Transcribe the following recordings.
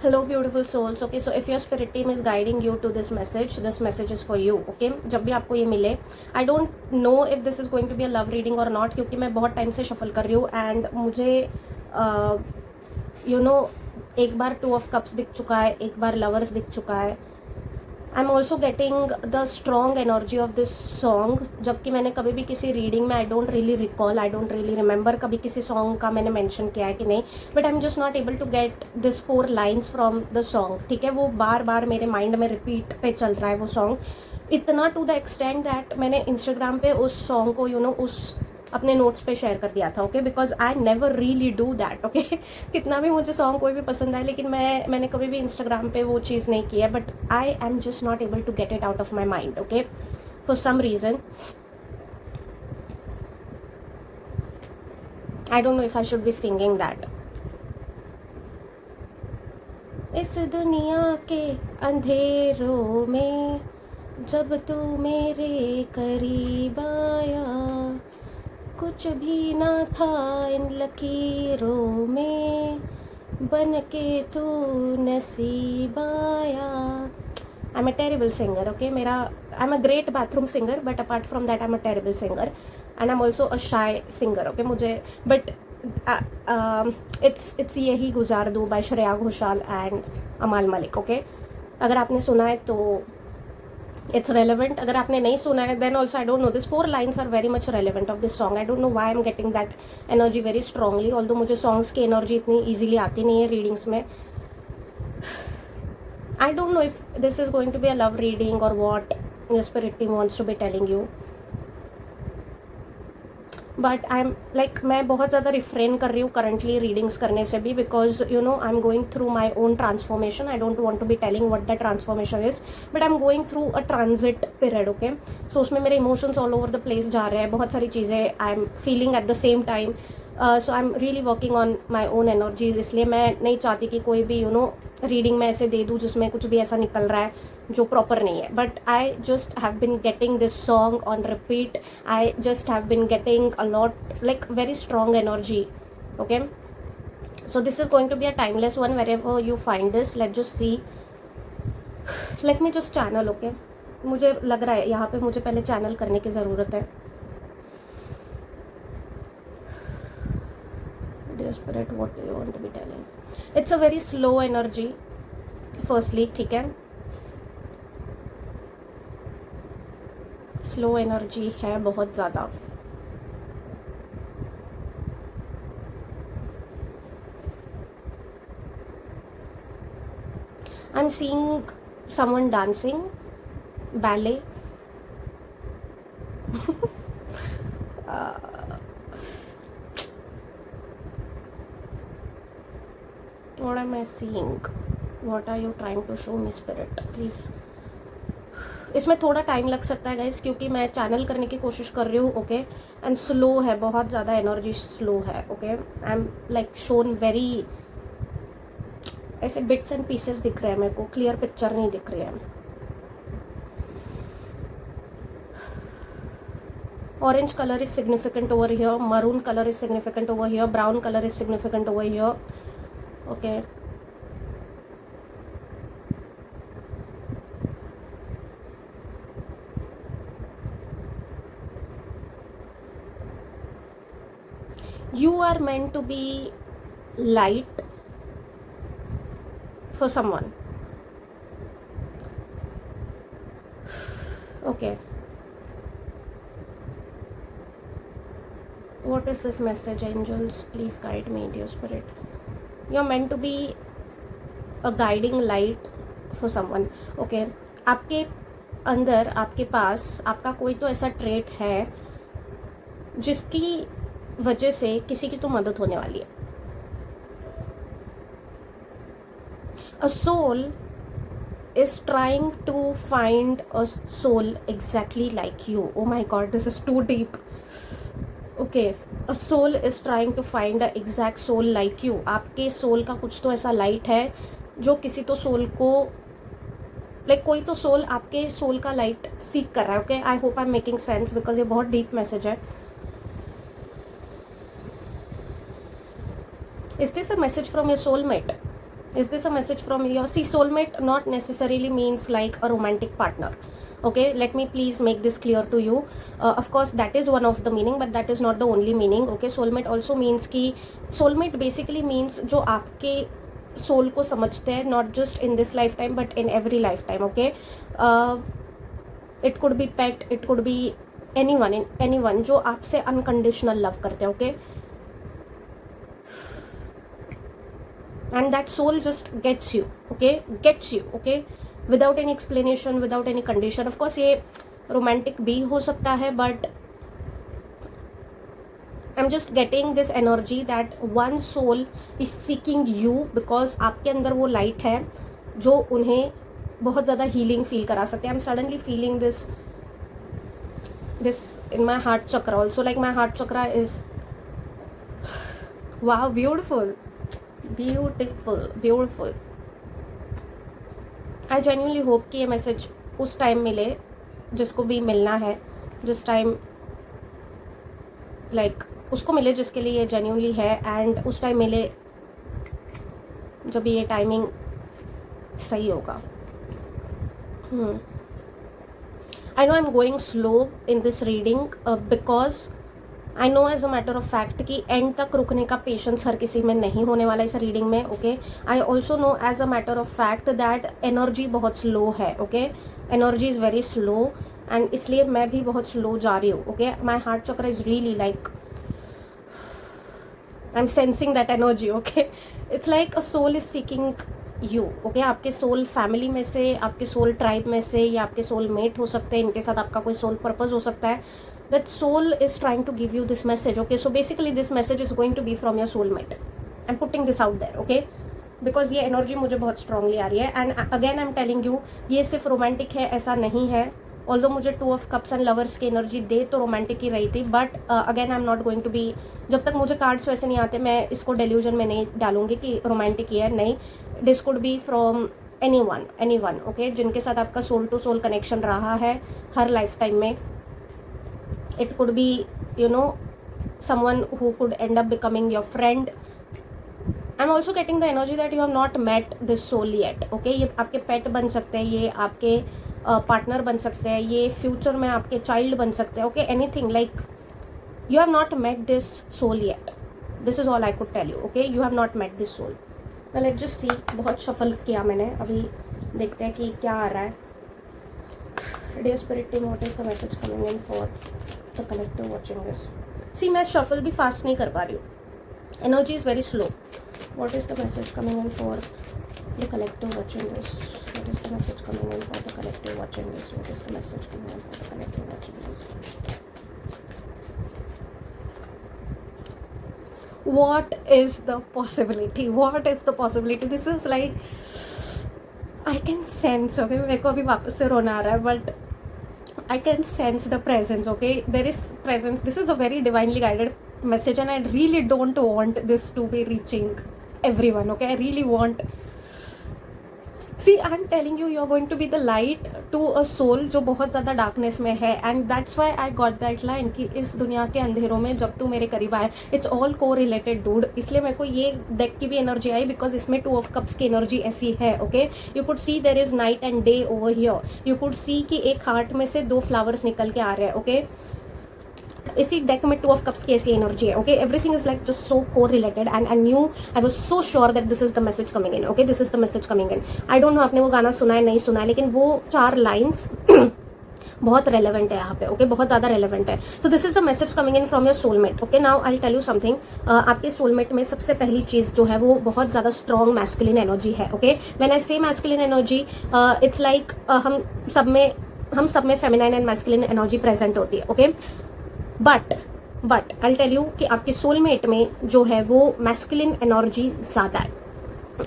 Hello, beautiful souls. Okay, so if your spirit team is guiding you to this message is for you. Okay, जब भी आपको ये मिले, I don't know if this is going to be a love reading or not, क्योंकि मैं बहुत time से shuffle कर रही हूँ एंड मुझे एक बार टू ऑफ कप्स दिख चुका है, एक बार लवर्स दिख चुका है. I am also getting the strong energy of this song, जबकि मैंने कभी भी किसी रीडिंग में आई डोंट रियली रिमेंबर कभी किसी सॉन्ग का मैंने मेंशन किया है कि नहीं, but I am just not able to get this 4 lines from the song. ठीक है, वो बार बार मेरे माइंड में रिपीट पे चल रहा है वो सॉन्ग, इतना टू द एक्सटेंड दैट मैंने इंस्टाग्राम पे उस सॉन्ग को उस अपने नोट्स पे शेयर कर दिया था. Okay, because I never really do that. Okay, कितना भी मुझे सॉन्ग कोई भी पसंद आए, लेकिन मैंने कभी भी इंस्टाग्राम पे वो चीज़ नहीं की है, but I am just not able to get it out of my mind. Okay, for some reason I don't know if I should be singing that. इस दुनिया के अंधेरों में जब तू मेरे करीब आया, कुछ भी ना था इन लकीरों में, बन के तू नसीब आया. I am a terrible singer. Okay, I am a great bathroom singer, but apart from that I am a terrible singer and I am also a shy singer. Okay, मुझे बट इट्स यही गुजार दो bye Shreya Ghoshal and अमाल Malik. Okay, अगर आपने सुना है तो it's relevant. अगर आपने नहीं सुना है then also I don't know, this 4 lines are very much relevant of this song. I don't know why I'm getting that energy very strongly, although मुझे songs की energy इतनी easily आती नहीं है readings में. I don't know if this is going to be a love reading or what your spirit team wants to be telling you, but I M मैं बहुत ज़्यादा रिफ्रेन कर रही हूँ करंटली रीडिंग्स करने से भी, because I am going through my own transformation. I don't want to be telling what the transformation is, but I am going through a transit period. Okay, so उसमें मेरे emotions all over the place जा रहे हैं, बहुत सारी चीज़ें I am feeling at the same time. So I am really working on my own energies. इसलिए मैं नहीं चाहती कि कोई भी रीडिंग में ऐसे दे दूँ जिसमें कुछ भी ऐसा निकल रहा है जो प्रॉपर नहीं है. But I just have been getting this song on repeat. I just have been getting a lot very strong energy. Okay, so this is going to be a timeless one. Wherever you find this, let's just see, let me just channel. Okay, मुझे लग रहा है यहाँ पे मुझे पहले channel करने की ज़रूरत है. Dear spirit, what do you want to be telling? It's a very slow energy firstly. ठीक है, स्लो एनर्जी है बहुत ज़्यादा. I'm seeing someone dancing ballet. What am I seeing? What are you trying to show me, spirit? Please. इसमें थोड़ा time लग सकता है गाइस, क्योंकि मैं चैनल करने की कोशिश कर रही हूँ. ओके, एंड स्लो है, बहुत ज़्यादा एनर्जी स्लो है. Okay, I M shown very ऐसे बिट्स एंड पीसेस दिख रहे हैं मेरे को, क्लियर पिक्चर नहीं दिख रही है. Orange colour is significant over here, maroon colour is significant over here, brown colour is significant over here. Okay, you are meant to be light for someone. Okay, what is this message, angels? Please guide me, dear spirit. You're meant to be a guiding light for someone. Okay, आपके अंदर, आपके पास, आपका कोई तो ऐसा trait है जिसकी वजह से किसी की तो मदद होने वाली है. A soul is trying to find a soul exactly like you. Oh my god, this is too deep. Okay, a soul is trying to find a exact soul like you. आपके सोल का कुछ तो ऐसा light है जो किसी तो soul को कोई तो सोल आपके सोल का लाइट सीख कर रहा है. Okay, I hope I am making sense, because ये बहुत डीप मैसेज है. Is this a message from your soulmate? Is this a message from your, see, soulmate not necessarily means like a romantic partner. Okay, let me please make this clear to you. Of course that is one of the meaning, but that is not the only meaning. Okay, soulmate also means कि soulmate basically means जो आपके soul को समझते हैं, not just in this lifetime but in every lifetime. Okay, it could be pet, it could be anyone जो आपसे unconditional love करते हैं. Okay, and that soul just gets you. Okay, without any explanation, without any condition. Of course ये romantic भी हो सकता है, but I'm just getting this energy that one soul is seeking you because आपके अंदर वो light है जो उन्हें बहुत ज़्यादा healing feel करा सकते हैं. I'm suddenly feeling this in my heart chakra also. Like my heart chakra is, wow, beautiful. I genuinely hope कि ये मैसेज उस टाइम मिले जिसको भी मिलना है, जिस टाइम लाइक उसको मिले जिसके लिए ये जेन्युइनली है, एंड उस टाइम मिले जब ये टाइमिंग सही होगा. I know I am going slow in this reading because I know as a matter of fact कि एंड तक रुकने का पेशेंस हर किसी में नहीं होने वाला इस रीडिंग में. Okay, I also know as a matter of fact that energy बहुत स्लो है. Okay, energy is very slow, and इसलिए मैं भी बहुत स्लो जा रही हूँ. Okay, my heart chakra is really like I am sensing that energy. Okay, it's like a soul is seeking you. Okay, आपके सोल फैमिली में से, आपके सोल ट्राइब में से, या आपके सोल मेट हो सकते हैं, इनके साथ आपका कोई सोल पर्पज हो सकता है. That soul is trying to give you this message. Okay, so basically this message is going to be from your soulmate. I'm putting this out there. Okay, because ये energy मुझे बहुत strongly आ रही है, and again I'm telling you ये सिर्फ romantic है ऐसा नहीं है. Although मुझे 2 of cups and lovers की energy दे तो romantic ही रही थी, but again I'm not going to be, जब तक मुझे cards वैसे नहीं आते मैं इसको delusion में नहीं डालूंगी कि romantic ही है. नहीं, this could be from anyone. Okay, जिनके साथ आपका soul to soul connection रहा है हर lifetime में. It could be, you know, someone who could end up becoming your friend. I'm also getting the energy that you have not met this soul yet. Okay, ये आपके pet बन सकते हैं, ये आपके partner बन सकते हैं, ये future में आपके child बन सकते हैं. Okay, anything like you have not met this soul yet. This is all I could tell you. Okay, you have not met this soul. Now let's just see. बहुत shuffle किया मैंने, अभी देखते हैं कि क्या आ रहा है. Dear Spirit Team, what is the message coming in for the collective watching this? See, मैं shuffle भी fast नहीं कर पा रही हूँ. Energy is very slow. What is the message coming in for the collective watching this? What is the message coming in for the collective watching this? What is the message coming in for the collective watching this? What is the possibility? What is the possibility? This is like I can sense. Okay, मेरे को अभी वापस से रोना आ रहा है, but I can sense the presence. Okay, there is presence. This is a very divinely guided message, and I really don't want this to be reaching everyone. Okay, I really want, see, I'm telling you, you're going to be the light to a soul जो बहुत ज़्यादा darkness में है, and that's why I got that line कि इस दुनिया के अंधेरों में जब तू मेरे करीब आए. It's all co-related dude. इसलिए मेरे को ये deck की भी energy आई because इसमें 2 of cups की energy ऐसी है. Okay, you could see there is night and day over here. You could see कि एक heart में से 2 flowers निकल के आ रहे हैं. Okay, इसी डेक में 2 of cups की ऐसी एनर्जी है. Okay, everything is like just so co related, and I knew, I was so sure that this is the message coming in. Okay, this is the message coming in. I don't know आपने वो गाना सुना है नहीं सुना है, लेकिन वो 4 लाइन्स बहुत रेलेवेंट है यहाँ पे. ओके, बहुत ज़्यादा रेलेवेंट है. So this is the message coming in from your soulmate. Okay, now I tell you something. आपके सोलमेट में सबसे पहली चीज़ जो है वो बहुत ज़्यादा स्ट्रॉन्ग मैस्कुलिन एनर्जी है. Okay, when I say masculine energy, it's like हम सब में feminine and masculine energy present होती है. Okay, but I tell you कि आपके सोलमेट में जो है वो मैस्कुलिन एनर्जी ज़्यादा है.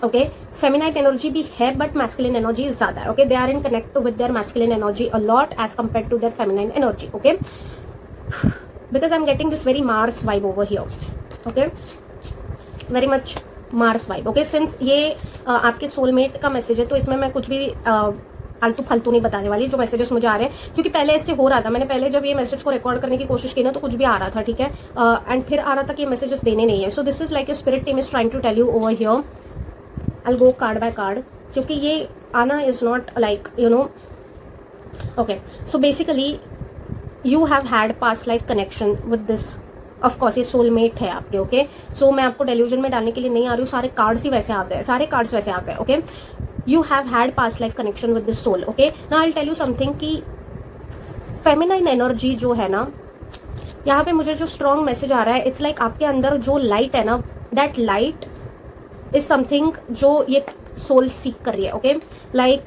ओके, फेमिनाइन एनर्जी भी है बट मैस्कुलिन एनर्जी ज़्यादा है. Okay, they are in connect with their masculine energy a lot as compare to their feminine energy. Okay, because I am getting this very Mars vibe over here. Okay, very much Mars vibe. Okay, since ये आपके soulmate का message है तो इसमें मैं कुछ भी आलतू फालतू नहीं बताने वाली. जो मैसेजेस मुझे आ रहे हैं, क्योंकि पहले ऐसे हो रहा था, मैंने पहले जब ये मैसेज को रिकॉर्ड करने की कोशिश की ना तो कुछ भी आ रहा था. ठीक है, एंड फिर आ रहा था कि ये मैसेजेस देने नहीं है. So this is like a spirit team is trying to tell you over here I'll go card by card, क्योंकि ये आना is not like, you know. Okay, so basically you have had past life connection with this. Of course ये soulmate है आपके. Okay, सो मैं आपको delusion में डालने के लिए नहीं आ रही हूँ. सारे कार्ड्स ही वैसे आ गए, सारे कार्ड्स वैसे आ गए. Okay, you have had past life connection with this soul. Okay, now I will tell you something कि फेमिनाइन एनर्जी जो है ना, यहाँ पे मुझे जो स्ट्रॉन्ग मैसेज आ रहा है, इट्स लाइक आपके अंदर जो लाइट है ना, दैट लाइट इज समथिंग जो ये सोल सीक कर रही है. ओके, लाइक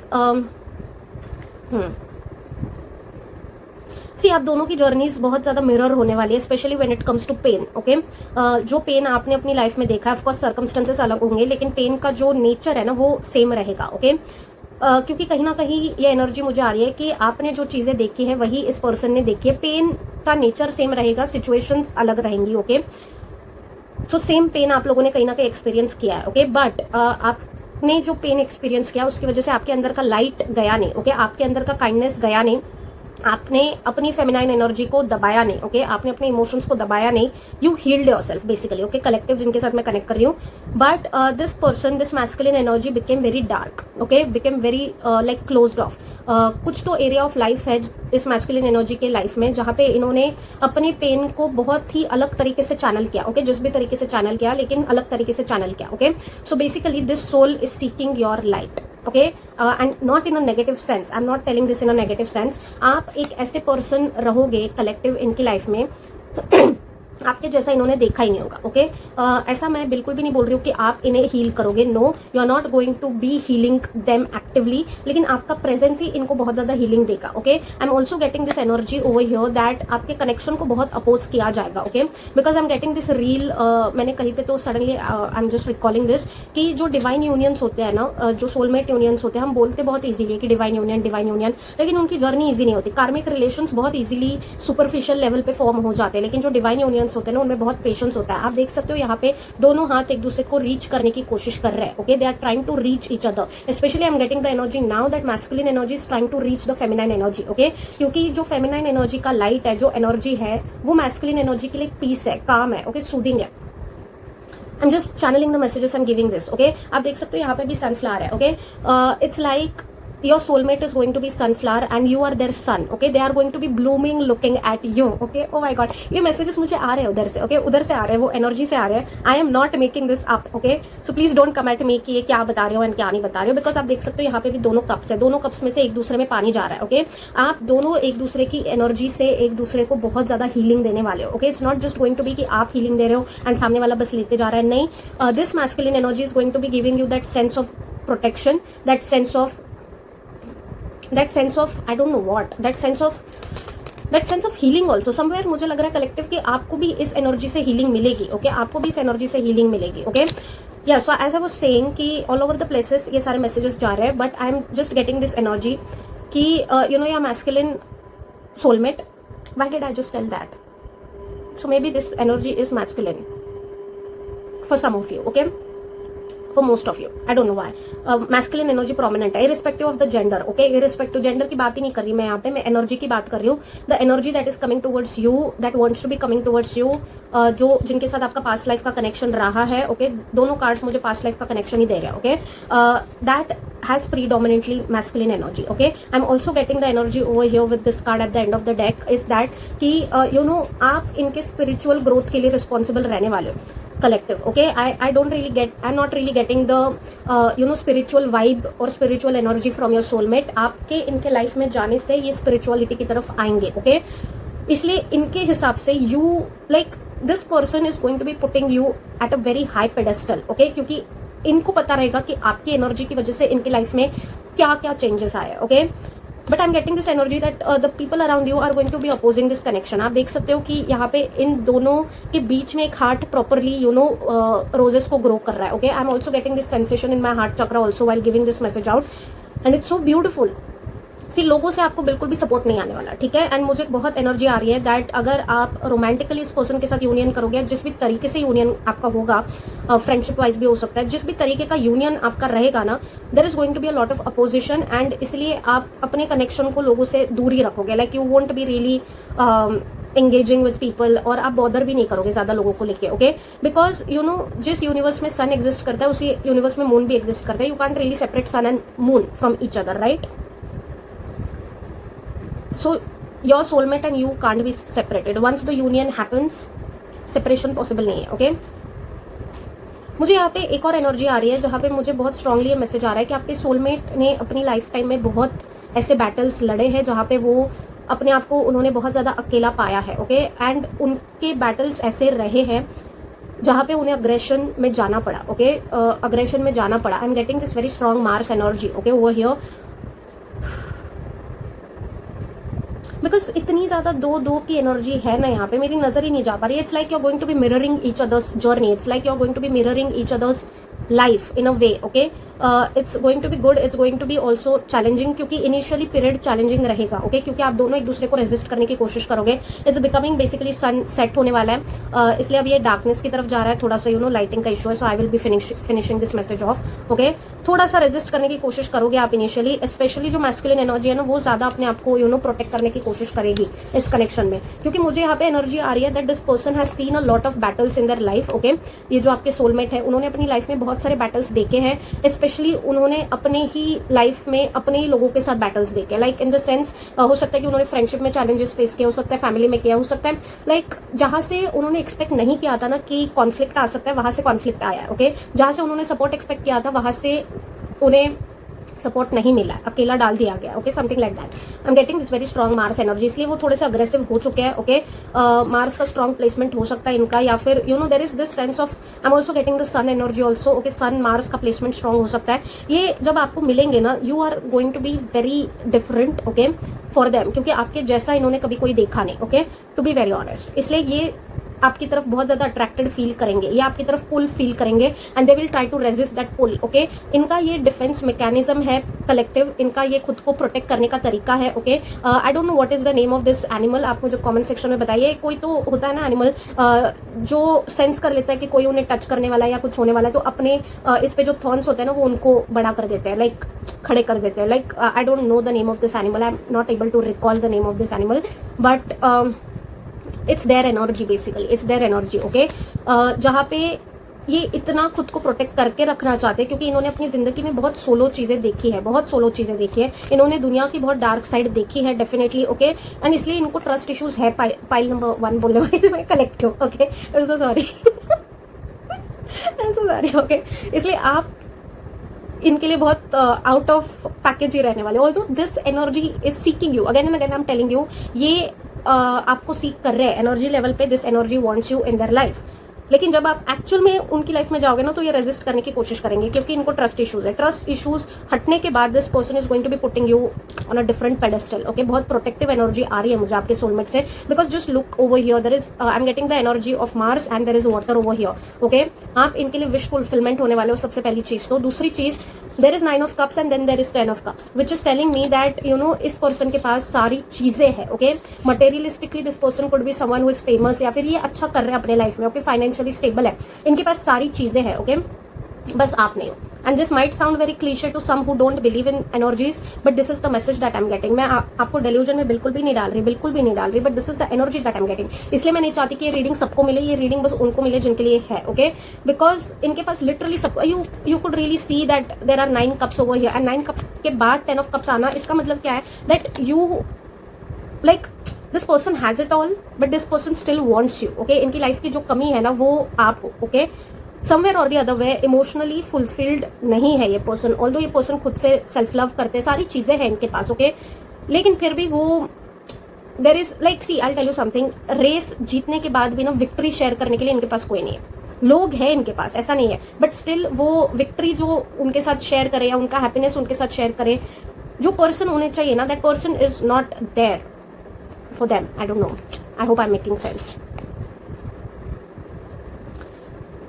सी आप दोनों की जर्नीज बहुत ज्यादा मिरर होने वाली है, specially when it comes to pain. Okay, जो पेन आपने अपनी लाइफ में देखा है, ऑफकोर्स सर्कमस्टेंसेस अलग होंगे, लेकिन पेन का जो नेचर है ना वो सेम रहेगा. ओके, क्योंकि कहीं ना कहीं ये एनर्जी मुझे आ रही है कि आपने जो चीजें देखी हैं वही इस पर्सन ने देखी है. पेन का नेचर सेम रहेगा, सिचुएशंस अलग रहेंगी. ओके, सो सेम पेन आप लोगों ने कहीं ना कहीं एक्सपीरियंस किया है. ओके, बट आपने जो पेन एक्सपीरियंस किया उसकी वजह से आपके अंदर का लाइट गया नहीं. ओके, आपके अंदर का काइंडनेस गया नहीं, आपने अपनी फेमिनाइन एनर्जी को दबाया नहीं. ओके, आपने अपने इमोशंस को दबाया नहीं. You healed yourself basically. Okay, collective जिनके साथ मैं कनेक्ट कर रही हूँ, but this person, this masculine energy became very dark. Okay, became very like closed off. कुछ तो एरिया ऑफ लाइफ है इस मैस्कुलिन एनर्जी के लाइफ में जहां पे इन्होंने अपने पेन को बहुत ही अलग तरीके से चैनल किया. ओके, जिस भी तरीके से चैनल किया, लेकिन अलग तरीके से चैनल किया. Okay, so basically this soul is seeking your light. Okay, and not in a negative sense. I am not telling this in a negative sense. आप एक ऐसे पर्सन रहोगे कलेक्टिव इनकी लाइफ में आपके जैसा इन्होंने देखा ही नहीं होगा. ओके, ऐसा मैं बिल्कुल भी नहीं बोल रही हूँ कि आप इन्हें हील करोगे. No, you are not going to be healing them actively, लेकिन आपका प्रेजेंस ही इनको बहुत ज्यादा हीलिंग देगा. Okay, I am also getting this energy over here that आपके कनेक्शन को बहुत अपोज किया जाएगा. Okay, because I am getting this reel. मैंने कहीं पे तो suddenly I am just recalling this कि जो डिवाइन यूनियंस होते हैं ना, जो सोलमेट यूनियंस होते हैं, हम बोलते बहुत इजीली है कि डिवाइन यूनियन, लेकिन उनकी जर्नी ईजी नहीं होती. कार्मिक रिलेशंस बहुत इजीली सुपरफिशियल लेवल पे फॉर्म हो जाते हैं, लेकिन जो डिवाइन यूनियंस होते हैं ना, उनमें बहुत पेशेंस होता है. आप देख सकते हो यहाँ पे दोनों हाथ एक दूसरे को रीच करने की कोशिश कर रहे हैं. Okay, they are trying to reach each other. Specially I am getting the energy now that masculine energy is trying to reach the feminine energy. Okay, क्योंकि जो फेमिनाइन एनर्जी का लाइट है, जो एनर्जी है, वो मैस्कुलिन एनर्जी के लिए piece है, काम है. ओके, सूदिंग है. I am just channeling the messages I am giving this. Okay, आप देख सकते हो यहाँ पे भी सनफ्लावर है. Okay, it's like your soulmate is going to be sunflower and you are their sun. Okay, they are going to be blooming looking at you. Okay, oh my god, ये messages मुझे आ रहे हैं उधर से. Okay, उधर से आ रहे हैं, वो एनर्जी से आ रहे हैं. I am not making this up. Okay, so please don't come at me कि ये क्या बता रहे हो एंड क्या नहीं बता रहे हो, बिकॉज आप देख सकते हो यहाँ पे भी दोनों कप्स है, दोनों कप्स में से एक दूसरे में पानी जा रहा है. ओके, आप दोनों एक दूसरे की एनर्जी से एक दूसरे को बहुत ज्यादा हीलिंग देने वाले हो. Okay, it's not just going to be कि आप हीलिंग दे रहे हो एंड सामने वाला बस लेते जा रहा है. नहीं, this masculine energy is going to be giving you that sense of protection, that sense of I don't know what, that sense of healing also somewhere. मुझे लग रहा है कलेक्टिव कि आपको भी इस एनर्जी से हीलिंग मिलेगी. ओके, आपको भी इस एनर्जी से हीलिंग मिलेगी. Okay, yeah so as I was saying कि ऑल ओवर द प्लेसेस ये सारे मैसेजेस जा रहे हैं, but I am just getting this energy कि you know your masculine soulmate. Why did I just tell that? So maybe this energy is masculine for some of you. Okay, for most of you, I don't know why. Masculine energy prominent है, irrespective of the gender. Okay, irrespective gender की बात ही नहीं कर रही मैं यहाँ पे, मैं एनर्जी की बात कर रही हूँ. The energy that is coming towards you, that wants to be coming towards you, जो जिनके साथ आपका पास्ट लाइफ का कनेक्शन रहा है. ओके, दोनों कार्ड्स मुझे पास्ट लाइफ का कनेक्शन ही दे रहे हैं. Okay, that has predominantly masculine energy. Okay, I'm also getting the energy over here with this card at the end of the deck is that कि you know आप इनके spiritual growth के लिए responsible रहने वाले हो. Collective. Okay, I don't really get, I'm not really getting the you know spiritual vibe or spiritual energy from your soulmate. आपके इनके लाइफ में जाने से ये spirituality की तरफ आएंगे. Okay, इसलिए इनके हिसाब से you like this person is going to be putting you at a very high pedestal. Okay, क्योंकि इनको पता रहेगा कि आपकी एनर्जी की वजह से इनकी लाइफ में क्या क्या चेंजेस आए. Okay, but I am getting this energy that the people around you are going to be opposing this connection. आप देख सकते हो कि यहाँ पे इन दोनों के बीच में एक heart properly you know roses को ग्रो कर रहा है. Okay, I am also getting this sensation in my heart chakra also while giving this message out and it's so beautiful. See लोगों से आपको बिल्कुल भी सपोर्ट नहीं आने वाला. ठीक है, एंड मुझे बहुत एनर्जी आ रही है दैट अगर आप रोमांटिकली इस पर्सन के साथ यूनियन करोगे, जिस भी तरीके से यूनियन आपका होगा, फ्रेंडशिप वाइज भी हो सकता है, जिस भी तरीके का यूनियन आपका रहेगा ना, there is going to be a lot of opposition and इसलिए आप अपने कनेक्शन को लोगों से दूर ही रखोगे. Like you won't be really engaging with people, और आप बॉदर भी नहीं करोगे ज्यादा लोगों को लेके, ओके, बिकॉज यू नो जिस यूनिवर्स में सन एग्जिस्ट करता है उसी यूनिवर्स में मून भी एग्जिस्ट करता है. You can't really separate sun and moon from each other, right? So your soulmate and you can't be separated. Once the union happens, separation possible नहीं है, ओके? मुझे यहाँ पे एक और एनर्जी आ रही है जहाँ पे मुझे बहुत स्ट्रांगली ये मैसेज आ रहा है कि आपके सोलमेट ने अपनी लाइफ टाइम में बहुत ऐसे बैटल्स लड़े हैं जहाँ पे वो अपने आप को उन्होंने बहुत ज़्यादा अकेला पाया है, ओके? एंड उनके बैटल्स ऐसे रहे हैं जहाँ पे उन्हें अग्रेशन में जाना पड़ा, ओके? अग्रेशन में जाना पड़ा. आई am getting this very strong Mars energy, okay, over here. Because इतनी ज्यादा दो की एनर्जी है ना यहाँ पे, मेरी नजर ही नहीं जा पा रही. It's like you are going to be mirroring each other's journey. It's like you are going to be mirroring each other's life in a way, okay? It's going to be good, it's going to be also challenging, क्योंकि initially period challenging रहेगा, okay? क्योंकि आप दोनों एक दूसरे को resist करने की कोशिश करोगे. It's becoming basically sunset होने वाला है, इसलिए अब ये डार्कनेस की तरफ जा रहा है. थोड़ा सा लाइटिंग का इशू है, so I will be finishing this message off, okay? थोड़ा सा रेजिस्ट करने की कोशिश करोगे आप इनिशियली. स्पेशली जो मैस्कुलिन एनर्जी है ना, वो ज्यादा अपने आप को प्रोटेक्ट करने की कोशिश करेगी इस कनेक्शन में, क्योंकि मुझे यहाँ पे एनर्जी आ रही है that this person has seen a lot of battles in their life, okay? ये जो आपके सोलमेट है, उन्होंने अपनी लाइफ में बहुत सारे बैटल्स देखे हैं. स्पेशली उन्होंने अपने ही लाइफ में अपने ही लोगों के साथ बैटल्स देखे, लाइक इन द सेंस हो सकता है कि उन्होंने फ्रेंडशिप में चैलेंजेस फेस किए, हो सकता है फैमिली में किया, हो सकता है लाइक जहां से उन्होंने एक्सपेक्ट नहीं किया था ना कि कॉन्फ्लिक्ट आ सकता है, वहां से कॉन्फ्लिक्ट आया है, ओके? जहां से उन्होंने सपोर्ट एक्सपेक्ट किया था वहां से उन्हें सपोर्ट नहीं मिला, अकेला डाल दिया गया, okay? Something like that. I am getting this very strong Mars energy, इसलिए वो थोड़े से अग्रेसिव हो चुके हैं, ओके? मार्स का स्ट्रॉन्ग प्लेसमेंट हो सकता है इनका, या फिर there is this sense of, I am also getting the sun energy also, okay? Sun Mars का प्लेसमेंट स्ट्रॉन्ग हो सकता है. ये जब आपको मिलेंगे ना, you are going to be very different, okay, for them, क्योंकि आपके जैसा इन्होंने कभी कोई देखा नहीं, okay? To be very honest, इसलिए ये आपकी तरफ बहुत ज्यादा अट्रैक्टेड फील करेंगे, ये आपकी तरफ पुल फील करेंगे, and they will try to resist that pull, okay? इनका ये डिफेंस मैकेनिज्म है कलेक्टिव, इनका ये खुद को प्रोटेक्ट करने का तरीका है, okay? I don't know what is the name of this animal, आप मुझे कमेंट सेक्शन में बताइए. कोई तो होता है ना एनिमल जो सेंस कर लेता है कि कोई उन्हें टच करने वाला है या कुछ होने वाला है, तो अपने इस पे जो थॉर्न्स होते हैं ना, वो उनको बड़ा कर देते हैं, लाइक खड़े कर देते हैं. Like I don't know the name of this animal, I am not able to recall the name of this animal, but it's their energy, basically it's their energy, okay? जहाँ पे ये इतना खुद को प्रोटेक्ट करके रखना चाहते हैं, क्योंकि इन्होंने अपनी जिंदगी में बहुत सोलो चीजें देखी है, बहुत सोलो चीजें देखी है. इन्होंने दुनिया की बहुत डार्क साइड देखी है डेफिनेटली, ओके? एंड इसलिए इनको ट्रस्ट इश्यूज है. पाइल नंबर 1 बोलने वाली मैं collective, okay? So sorry, so sorry, okay? इसलिए आप इनके लिए बहुत आउट ऑफ पैकेज ही रहने वाले. Although this energy is seeking you again and again, I am telling you, ये आपको सीख कर रहे हैं एनर्जी लेवल पे. This energy wants you in their life, लेकिन जब आप एक्चुअल में उनकी लाइफ में जाओगे ना, तो ये रेजिस्ट करने की कोशिश करेंगे, क्योंकि इनको ट्रस्ट इश्यूज है. ट्रस्ट इश्यूज हटने के बाद this person is going to be putting you on a different pedestal, okay? बहुत प्रोटेक्टिव एनर्जी आ रही है मुझे आपके सोलमेट से, because just look over here, there is I am getting the energy of Mars and there is water over here, okay? आप इनके लिए विश फुलफिलमेंट होने वाले हो, सबसे पहली चीज. तो दूसरी चीज, there is 9 of cups and then there is 10 of cups, which is telling me that इस पर्सन के पास सारी चीजें हैं, okay? Materialistically this person could be someone who is famous, या फिर ये अच्छा कर रहे हैं अपने लाइफ में, ओके? फाइनेंशियली स्टेबल है, इनके पास सारी चीजें हैं, ओके? बस आप नहीं हो. And this might sound very cliche to some who don't believe in energies, but this is the message that I am getting. मैं आपको डेल्यूजन में बिल्कुल भी नहीं डाल रही, बिल्कुल भी नहीं डाल रही, but this is the energy that I am getting. इसलिए मैं नहीं चाहती कि ये रीडिंग सबको मिले, ये रीडिंग बस उनको मिले जिनके लिए है, ओके? बिकॉज इनके पास लिटरली सब, you could really see that there are 9 cups over here, and 9 cups के बाद 10 ऑफ कप्स आना, इसका मतलब क्या है? That you like this person has it all, but this person still wants you, okay? इनकी लाइफ की जो कमी है ना, वो आप हो, ओके? समवेयर और the other way emotionally fulfilled नहीं है ये पर्सन. ऑल्दो ये पर्सन खुद से सेल्फ लव करते हैं, सारी चीजें हैं इनके पास, ओके? लेकिन फिर भी वो there is like, see I tell you something, race जीतने के बाद भी ना विक्ट्री शेयर करने के लिए इनके पास कोई नहीं है. लोग हैं इनके पास, ऐसा नहीं है, बट स्टिल वो विक्ट्री जो उनके साथ शेयर करे या उनका हैप्पीनेस उनके साथ शेयर करे, जो पर्सन होने चाहिए ना, that person is not there for them. I don't know, I hope I am making sense.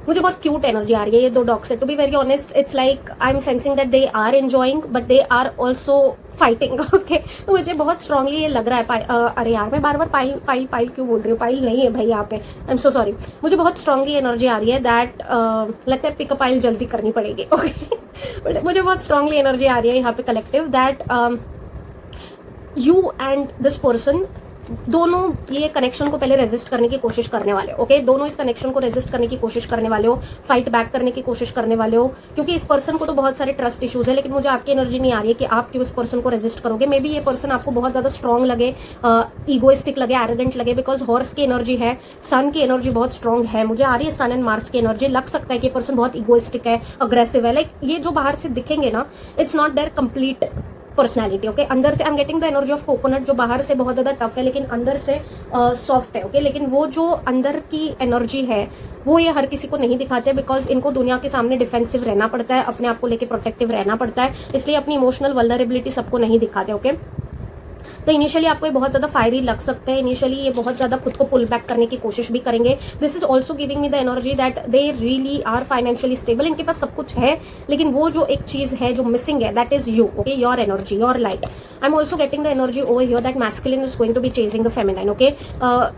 मुझे बहुत क्यूट एनर्जी आ रही है ये दो डॉग से. To be very honest, it's like I am sensing that they are enjoying, but they are also fighting, okay? मुझे बहुत स्ट्रांगली ये लग रहा है. अरे यार, मैं बार बार पाइल क्यों बोल रही हूँ? पाइल नहीं है भाई यहाँ पे, आई एम सो सॉरी. मुझे बहुत स्ट्रांगली एनर्जी आ रही है दैट लगता है पिकअप पाइल जल्दी करनी पड़ेगी, ओके? बट मुझे बहुत स्ट्रांगली एनर्जी आ रही है यहाँ पे collective that you and this person दोनों ये कनेक्शन को पहले रेजिस्ट करने की कोशिश करने वाले हो, ओके? दोनों इस कनेक्शन को रेजिस्ट करने की कोशिश करने वाले हो, फाइट बैक करने की कोशिश करने वाले हो, क्योंकि इस पर्सन को तो बहुत सारे ट्रस्ट इश्यूज है, लेकिन मुझे आपकी एनर्जी नहीं आ रही है कि आप क्यों इस पर्सन को रेजिस्ट करोगे। मे बी ये पर्सन आपको बहुत ज्यादा स्ट्रॉन्ग लगे, ईगोइस्टिक लगे, एरोगेंट लगे, बिकॉज हॉर्स की एनर्जी है, सन की एनर्जी बहुत स्ट्रॉन्ग है, मुझे आ रही है सन एंड मार्स की एनर्जी। लग सकता है कि ये पर्सन बहुत ईगोइस्टिक है, अग्रेसिव है, लाइक ये जो बाहर से दिखेंगे ना, it's not there complete personality, okay? अंदर से I am getting the energy of coconut, जो बाहर से बहुत ज्यादा टफ है लेकिन अंदर से सॉफ्ट है, ओके? लेकिन वो जो अंदर की एनर्जी है वो ये हर किसी को नहीं दिखाते, बिकॉज इनको दुनिया के सामने डिफेंसिव रहना पड़ता है, अपने आप को लेके प्रोटेक्टिव रहना पड़ता है, इसलिए अपनी इमोशनल वल्नरेबिलिटी सबको नहीं दिखाते, ओके? तो इनिशियली आपको ये बहुत ज्यादा फायरी लग सकते हैं, इनिशियली ये बहुत ज्यादा खुद को पुल बैक करने की कोशिश भी करेंगे। This is also giving me the energy that they really are financially stable, इनके पास सब कुछ है, लेकिन वो जो एक चीज है जो मिसिंग है, that is you, okay? Your energy, your light. I am also getting the energy over here that masculine is going to be chasing the feminine, okay?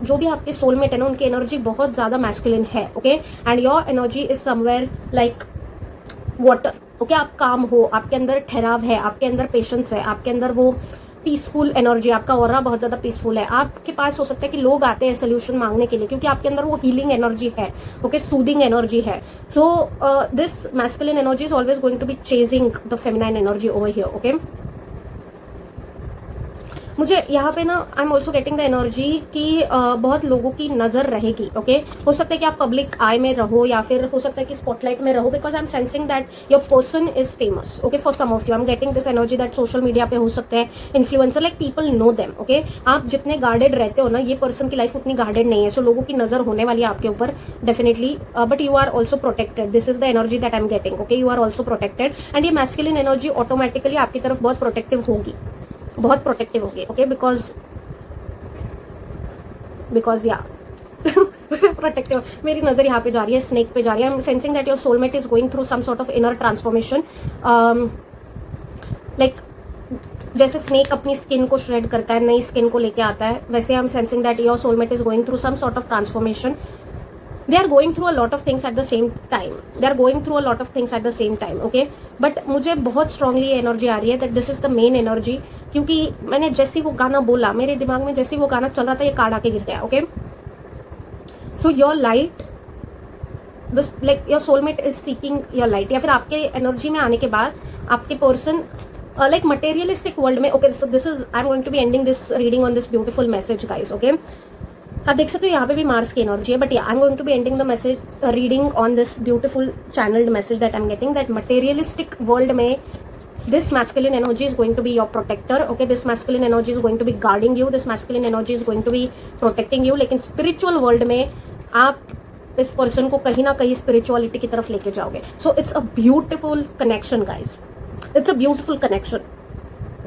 जो भी आपके सोलमेट है ना, उनकी एनर्जी बहुत ज्यादा मैस्कुलिन है, okay? And your energy is somewhere like water, okay? आप काम हो, आपके अंदर ठहराव है, आपके अंदर पेशेंस है, आपके अंदर वो पीसफुल एनर्जी, आपका ऑरा बहुत ज्यादा पीसफुल है। आपके पास हो सकता है कि लोग आते हैं सोल्यूशन मांगने के लिए, क्योंकि आपके अंदर वो हीलिंग एनर्जी है, ओके? सूदिंग एनर्जी है। So this masculine energy is always going to be chasing the feminine energy over here, okay? मुझे यहाँ पे ना I am also getting the energy कि बहुत लोगों की नजर रहेगी, ओके? हो सकता है कि आप पब्लिक आई में रहो, या फिर हो सकता है कि स्पॉटलाइट में रहो, because I am sensing that your person is famous, okay? For some of you I am getting this energy that social media पे हो सकते हैं influencer, like people know them, okay? आप जितने गार्डेड रहते हो ना, ये पर्सन की लाइफ उतनी गार्डेड नहीं है, सो लोगों की नजर होने वाली है आपके ऊपर definitely, but you are also protected. This is the energy that I am getting, okay? You are also protected, and ये मैस्कुलिन एनर्जी ऑटोमेटिकली आपकी तरफ बहुत प्रोटेक्टिव होगी, बहुत प्रोटेक्टिव होगी, ओके? बिकॉज या प्रोटेक्टिव। मेरी नजर यहाँ पे जा रही है, स्नेक पे जा रही है। I am sensing that your soulmate is going through some sort of inner transformation, like जैसे स्नेक अपनी स्किन को श्रेड करता है, नई स्किन को लेके आता है, वैसे I am sensing that your soulmate is going through some sort of transformation. they are going through a lot of things at the same time, they are going through a lot of things at the same time, okay? but मुझे बहुत strongly energy आ रही है that this is the main energy, क्योंकि मैंने जैसे वो गाना बोला, मेरे दिमाग में जैसे वो गाना चल रहा था, ये कार्ड आके गिर गया, okay? so your light, this like your soulmate is seeking your light, या फिर आपके एनर्जी में आने के बाद आपके पर्सन like materialistic world में, okay? so this is I'm going to be ending this reading on this beautiful message guys, okay? आप देख सकते हो यहाँ पे भी मार्स की एनर्जी है, but I am going to be ending the message reading on this beautiful channelled message that I am getting, that materialistic world में this masculine energy is going to be your protector, okay? this masculine energy is going to be guarding you, this masculine energy is going to be protecting you, लेकिन spiritual world में आप इस person को कहीं ना कहीं spirituality की तरफ लेके जाओगे। so it's a beautiful connection guys, it's a beautiful connection,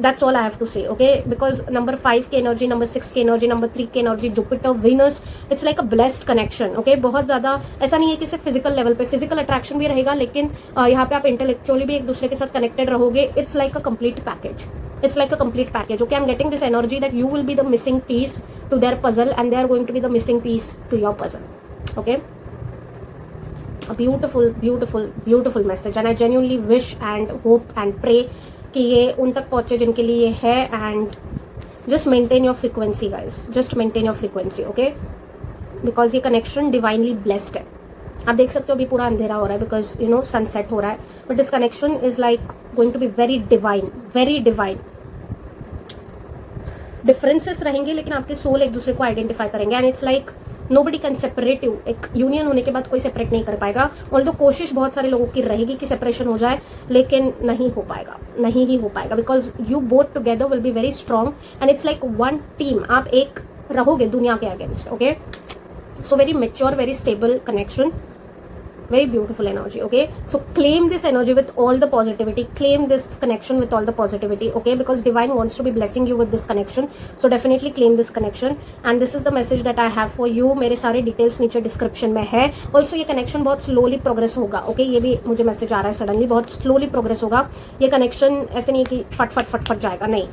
that's all I have to say, okay? because number 5 की एनर्जी, number 6 की एनर्जी, number 3 की energy, Jupiter, Venus, it's like a blessed connection, okay? बहुत ज्यादा ऐसा नहीं है कि सिर्फ फिजिकल लेवल पे, फिजिकल अट्रैक्शन भी रहेगा, लेकिन यहाँ पे आप इंटेलेक्चुअली भी एक दूसरे के साथ कनेक्टेड रहोगे। It's like a complete package, it's like a complete package, okay? I am getting this energy that you will be the missing piece to their puzzle and they are going to be the missing piece to your puzzle, okay? a beautiful beautiful beautiful message and I genuinely wish and hope and pray कि ये उन तक पहुंचे जिनके लिए ये है, and just maintain your frequency guys, just maintain your frequency, okay? Because ये कनेक्शन डिवाइनली ब्लेस्ड है। आप देख सकते हो अभी पूरा अंधेरा हो रहा है बिकॉज यू नो सनसेट हो रहा है, but this connection is like going to be very divine, very divine. Differences रहेंगे लेकिन आपके सोल एक दूसरे को आइडेंटिफाई करेंगे, and it's like nobody can separate you. एक यूनियन होने के बाद कोई सेपरेट नहीं कर पाएगा, ऑल्दो कोशिश बहुत सारे लोगों की रहेगी कि सेपरेशन हो जाए, लेकिन नहीं हो पाएगा, नहीं ही हो पाएगा, because you both together will be very strong and it's like one team. आप एक रहोगे दुनिया के against, okay? So very mature, very stable connection, very beautiful energy, okay? so claim this energy with all the positivity, claim this connection with all the positivity, okay? because divine wants to be blessing you with this connection, so definitely claim this connection, and this is the message that I have for you। मेरे सारे details नीचे description में है। also ये connection बहुत slowly progress होगा, okay? ये भी मुझे मैसेज आ रहा है सडनली, बहुत स्लोली प्रोग्रेस होगा ये कनेक्शन, ऐसे नहीं कि फट फट फट फट जाएगा, नहीं,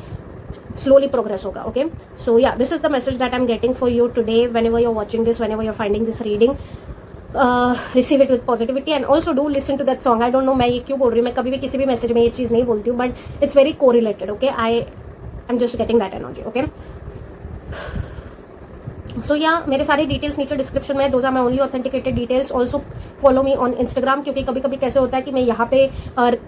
slowly progress होगा, okay? so yeah, this is the message that I'm getting for you today। whenever you're watching this, whenever you're finding this reading, receive it with positivity and also do listen to that song। I don't know मैं ये क्यों बोल रही हूँ, मैं कभी भी किसी भी मैसेज में ये चीज़ नहीं बोलती हूँ, but it's very correlated, okay? I'm just getting that energy, okay? सो या मेरे सारे डिटेल्स नीचे डिस्क्रिप्शन में, those are my only authenticated details. Also follow me on Instagram, क्योंकि कभी कभी कैसे होता है कि मैं यहाँ पे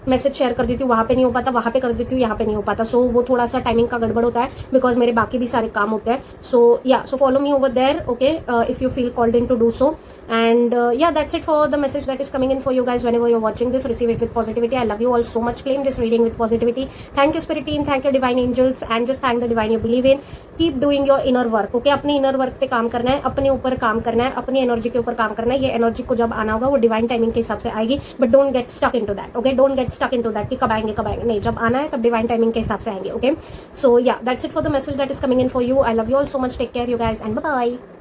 मैसेज शेयर कर देती हूँ, वहाँ पे नहीं हो पाता, वहाँ पे कर देती हूँ, यहाँ पे नहीं हो पाता. सो वो थोड़ा सा टाइमिंग का गड़बड़ होता है बिकॉज मेरे बाकी भी सारे काम होते हैं. So yeah, so follow me over there, okay, if you feel called in to do so. And yeah, that's it for the message that is coming in for you guys. Whenever you're watching this, receive it with positivity. I love you all so much. Claim this reading with positivity. Thank you spirit team, thank you divine angels, and just thank the divine you believe in. Keep doing your inner work, okay? अपनी inner work पे काम करना है, अपने ऊपर काम करना है, अपनी एनर्जी के ऊपर काम करना है. ये एनर्जी को जब आना होगा वो डिवाइन टाइमिंग के हिसाब से आएगी, but don't get stuck into that, okay? Don't get stuck into that कि कब आएंगे कब आएंगे, नहीं, जब आना है तब डिवाइन टाइमिंग के हिसाब से आएंगे, okay? So yeah, that's it for the message that is coming in for you. I love you all so much. Take care you guys and bye bye.